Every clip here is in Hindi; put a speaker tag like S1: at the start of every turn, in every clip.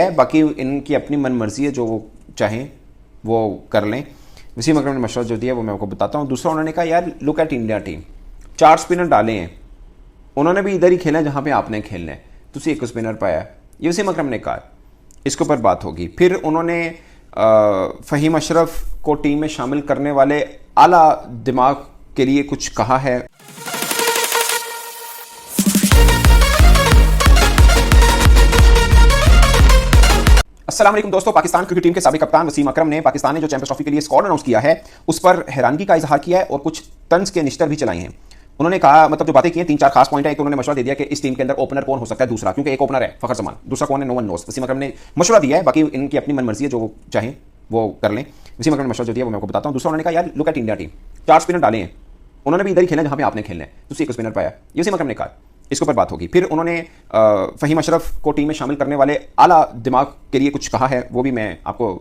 S1: है, बाकी इनकी अपनी मन मर्जी है, जो वो चाहें वो कर लें। वसीम अकरम ने मशवरा जो दिया वो मैं आपको बताता हूँ। दूसरा उन्होंने कहा यार look at India team, 4 spinner डाले हैं, उन्होंने भी इधर ही खेला जहाँ पे आपने खेलना है, तुसी एक स्पिनर पाया, ये वसीम अकरम ने कहा। इसके ऊपर बात होगी। फिर उन्होंने फ़हीम अशरफ को टीम में शामिल करने वाले आला दिमाग के लिए कुछ कहा है। अस्सलाम वालेकुम दोस्तों, पाकिस्तान क्रिकेट टीम के साबिक कप्तान वसीम अकरम ने पाकिस्तान ने जो चैंपियंस ट्रॉफी के लिए स्क्वाड अनाउंस किया है उस पर हैरानगी का इजहार किया है और कुछ तंज के निश्तर भी चलाए हैं। उन्होंने कहा, मतलब जो बातें की हैं 3-4 खास पॉइंट है। एक उन्होंने मशवरा दे दिया कि इस टीम के अंदर ओपनर कौन हो सकता है, दूसरा क्योंकि एक ओपनर है फखर जमान, दूसरा कौन है नो वन नोस। वसीम अकरम ने मशवरा दिया है, बाकी इनकी अपनी मन मर्जी है, जो वो चाहें वो कर लें। वसीम अकरम ने मशवरा जो दिया वो मैं आपको बताता हूँ। दूसरा उन्होंने कहा यार look at India team, 4 spinner डाले हैं, उन्होंने भी इधर ही खेला जहाँ पे आपने खेलना है, तुसी एक स्पिनर पाया, ये वसीम अकरम ने कहा। इसके ऊपर बात होगी। फिर उन्होंने फ़हीम अशरफ को टीम में शामिल करने वाले आला दिमाग के लिए कुछ कहा है, वो भी मैं आपको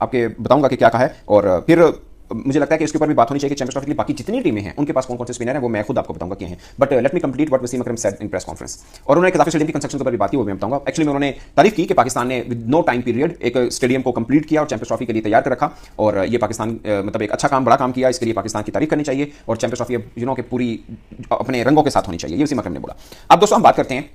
S1: आपके बताऊंगा कि क्या कहा है। और फिर मुझे लगता है कि इसके ऊपर भी बात होनी चाहिए कि चैंपियंस ट्रॉफी के लिए बाकी जितनी टीमें हैं उनके पास कौन कौन से स्पिनर हैं, वो मैं खुद आपको बताऊंगा क्या हैं। But let me complete what Wasim Akram said in press conference. और उन्होंने कजाकिस्तान स्टेडियम की कंस्ट्रक्शन के ऊपर भी बात की, वो मैं बताऊंगा। एक्चुअली में उन्होंने तारीफ की कि पाकिस्तान ने विद नो टाइम पीरियड एक स्टेडियम को कंप्लीट किया और चैंपियंस ट्रॉफी के लिए तैयार कर रखा। और ये पाकिस्तान मतलब एक अच्छा काम, बड़ा काम किया, इसके लिए पाकिस्तान की तारीफ करनी चाहिए। और चैंपियंस ट्रॉफी के पूरी अपने रंगों के साथ होनी चाहिए, ये वसीम अकरम ने बोला। अब दोस्तों हम बात करते हैं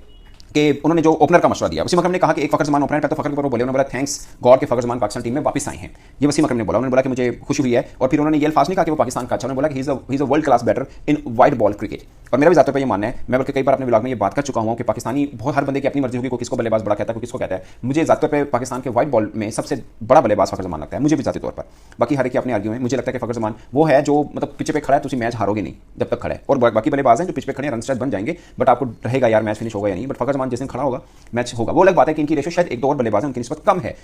S1: कि उन्होंने जो ओपनर का मशवरा दिया। वसीम अकरम ने कहा कि एक फखर जमान ओपनर था, तो फखर के ऊपर वो बोले, उन्होंने बोला थैंक्स गॉड के फखर जमान पाकिस्तान टीम में वापस आए हैं, ये वसीम अकरम ने बोला। उन्होंने बोला कि मुझे खुशी हुई है। और फिर उन्होंने ये अल्फाज नहीं कहा कि वो पाकिस्तान का अच्छा, उन्होंने बोला कि he is a world class batter in white ball cricket. और मेरा भी ज़ाती पे ये मानना है, मैं बल्कि कई बार अपने व्लॉग में ये बात कर चुका हूँ कि पाकिस्तानी बहुत, हर बंदे की अपनी मर्जी होगी, कोई किसको बल्लेबाज बड़ा कहता है, कोई किसको कहता है। मुझे ज़ाती पे पाकिस्तान के वाइड बॉल में सबसे बड़ा बल्लेबाज फखर जमान लगता है, मुझे भी ज़ाती तौर पर। बाकी हर एक अपने आर्ग्यू में मुझे लगता है कि फखर जमान वो है जो मतलब पिच पे खड़ा है, तो मैच हारोगे नहीं जब तक खड़ा है। और बाकी बल्लेबाज हैं जो पिच पे खड़े रन स्ट्रेच बन जाएंगे, बट आपको रहेगा यार मैच फिनिश होगा या नहीं। बट फखर जमान जिस दिन खड़ा होगा मैच होगा। वो अलग बात है कि इनकी रेशो शायद 1-2 और बल्लेबाज हैं उनकी निस्बत कम है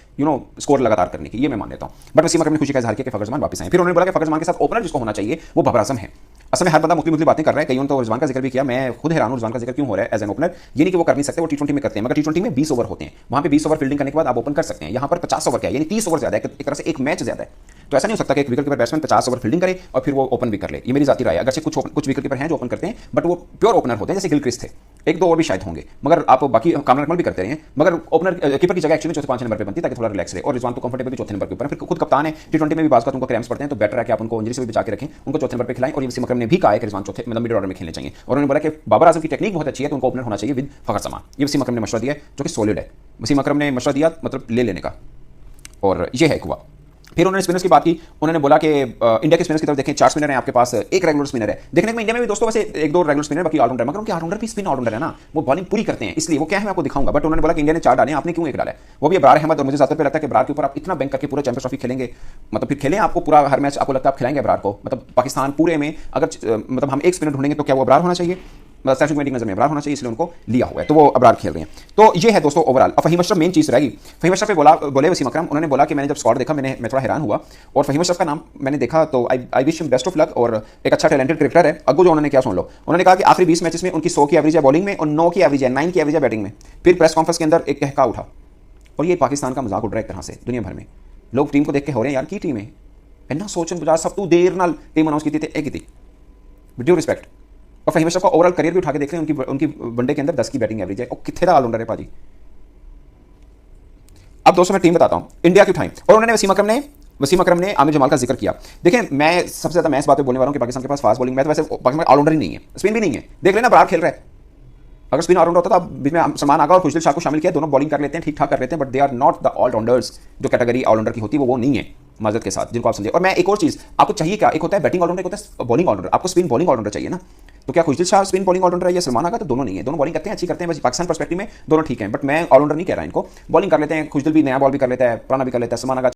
S1: स्कोर लगातार करने की, ये मैं मान लेता हूं। बट वसीम अकरम ने खुशी का इजहार किया कि फखर जमान वापस आए। फिर उन्होंने बोला कि फखर जमान के साथ ओपनर जिसको होना चाहिए वो बाबर आजम है। असल में हर बंदा मुख्तलिफ बातें कर रहा है, कईयों ने तो रिजवान का जिक्र भी किया, मैं खुद हैरान हूं रिजवान का जिक्र क्यों हो रहा है एज एन ओपनर। ये नहीं कि वो कर नहीं सकते, वो टी20 में करते हैं, मगर टी20 में 20 ओवर होते हैं, वहां पे 20 ओवर फील्डिंग करने के बाद आप ओपन कर सकते हैं। यहां पर 50 ओवर का है, यानी 30 ओवर ज्यादा है, एक तरह से एक मैच ज्यादा है। तो ऐसा नहीं हो सकता कि एक wicket keeper batsman 50 over fielding करे और फिर वो ओपन भी कर ले, ये मेरी जाती राय है। अगर कुछ विकेट कीपर हैं जो ओपन करते हैं, बट वो प्योर ओपनर होते हैं, जैसे गिलक्रिस्ट थे, 1-2 और भी शायद होंगे, मगर आप बाकी कामरान अकमल भी करते रहे हैं। मगर ओपनर कीपर की जगह एक्चुअली चौथे 5 नंबर पे बनती है ताकि थोड़ा रिलैक्स रहे। और रिजवान तो कंफर्टेबल भी चौथे नंबर के ऊपर है, फिर खुद कप्तान है, टी20 में भी बात उनको क्रैम्स पड़ते हैं, तो बेटर है कि आप उनको इंजरी से भी बचा के रखें, उनको चौथे नंबर पे खिलाएं। और ये वसीम अकरम ने भी कहा है कि रिजवान चौथे मतलब मिडिल ऑर्डर में खेलने चाहिए। और उन्होंने बोला कि बाबर आजम की टेक्निक बहुत अच्छी है, तो उनको ओपनर होना चाहिए विद फखर जमान। ये वसीम अकरम ने मशवरा दिया जो कि सॉलिड है। वसीम अकरम ने मशवरा दिया मतलब ले लेने का, और ये है हुआ। फिर उन्होंने स्पिनर्स की बात की। उन्होंने बोला कि इंडिया के स्पिनर्स की तरफ देखें, 4 स्पिनर हैं आपके पास, एक रेगुलर स्पिनर है। देखने में इंडिया में भी दोस्तों वैसे 1-2 रेगुलर स्पिनर, बाकी ऑलराउंडर, मगर उनके ऑलराउंडर भी स्पिन ऑलराउंडर है ना, वो बॉलिंग पूरी करते हैं, इसलिए वो क्या है मैं आपको दिखाऊंगा। बट उन्होंने बोला कि इंडिया ने 4 डाले, आपने क्यों 1 डाला है, वो भी अबरार अहमद। और मुझे ज़्यादा लगता है कि अबरार के ऊपर आप इतना बैंक करके पूरा चैंपियंस ट्रॉफी खेलेंगे, मतलब फिर खेलें आपको पूरा हर मैच, आपको लगता है आप खिलाएंगे अबरार को, मतलब पाकिस्तान पूरे में अगर मतलब हम एक स्पिनर ढूंढेंगे तो क्या वो अबरार होना चाहिए, मतलब स्टैटिक मीटिंग नजर में अबरार होना चाहिए, इसलिए उनको लिया हुआ है, तो वो अबरार खेल रहे हैं। तो ये है दोस्तों ओवरऑल। अब फ़हीम अशरफ मेन चीज़ रहेगी। फ़हीम अशरफ पे बोले वसीम अकरम, उन्होंने बोला कि मैंने जब स्क्वाड देखा मैं थोड़ा हैरान हुआ, और फ़हीम अशरफ का नाम मैंने देखा तो I wish him best of luck, और एक अच्छा टैलेंटेड क्रिकेटर है। अगो जो उन्होंने क्या सुन लो, उन्होंने कहा कि आखिरी 20 मैचेस में उनकी 100 की एवरेज है बॉलिंग में और 9 की एवरेज है, 9 की एवरेज है बैटिंग में। फिर प्रेस कॉन्फ्रेंस के अंदर एक कहका उठा, और ये पाकिस्तान का मजाक उड़ रहा है एक तरह से दुनिया भर में। लोग टीम को देख के हो रहे हैं यार की टीम है, इन्ना सोचन बजा सब तू देर नाल टीम अनाउंस की थी, एक थी विद ड्यू रिस्पेक्ट। और फ़हीम अशरफ का ओवरऑल करियर भी उठा के देख रहे हैं, उनकी वनडे के अंदर 10 की बैटिंग एवरेज है, और कितने दा ऑलराउंडर है पाजी। अब दोस्तों मैं टीम बताता हूं इंडिया की उठाई। और उन्होंने वसीम अकरम ने आमिर जमाल का जिक्र किया। देखें मैं सबसे ज्यादा मैं इस बात पे बोलने वाला हूं कि पाकिस्तान के पास फास्ट बॉलिंग में तो वैसे पाकिस्तान ऑलराउंडर ही नहीं है, स्पिन भी नहीं है। देख लेना बरार खेल रहा है, अगर स्पिन ऑलराउंडर होता तो बीच में सलमान आगा और खुशदिल शाह को शामिल किया, दोनों बॉलिंग कर लेते हैं, ठीक ठाक कर लेते हैं, but they are not the allrounders. जो कैटेगरी ऑलराउंडर की होती है वो नहीं है माजरत के साथ, जिनको आप समझे। और मैं एक और चीज आपको चाहिए क्या, एक होता है बैटिंग ऑलराउंडर, एक होता है बॉलिंग ऑलराउंडर। आपको स्पिन बॉलिंग ऑलराउंडर चाहिए ना, तो क्या खुशदिल शाह स्पिन बॉलिंग ऑलराउंडर है या सलमान आगा, तो दोनों नहीं है, दोनों बॉलिंग करते हैं, अच्छी करते हैं, बस पाकिस्तान पर्सपेक्टिव में दोनों ठीक है। बट मैं ऑलराउंडर नहीं कह रहा इनको, बॉलिंग कर लेते हैं, खुशदिल भी नया बॉल भी कर लेता है, पुराना भी कर लेता है, सलमान आगा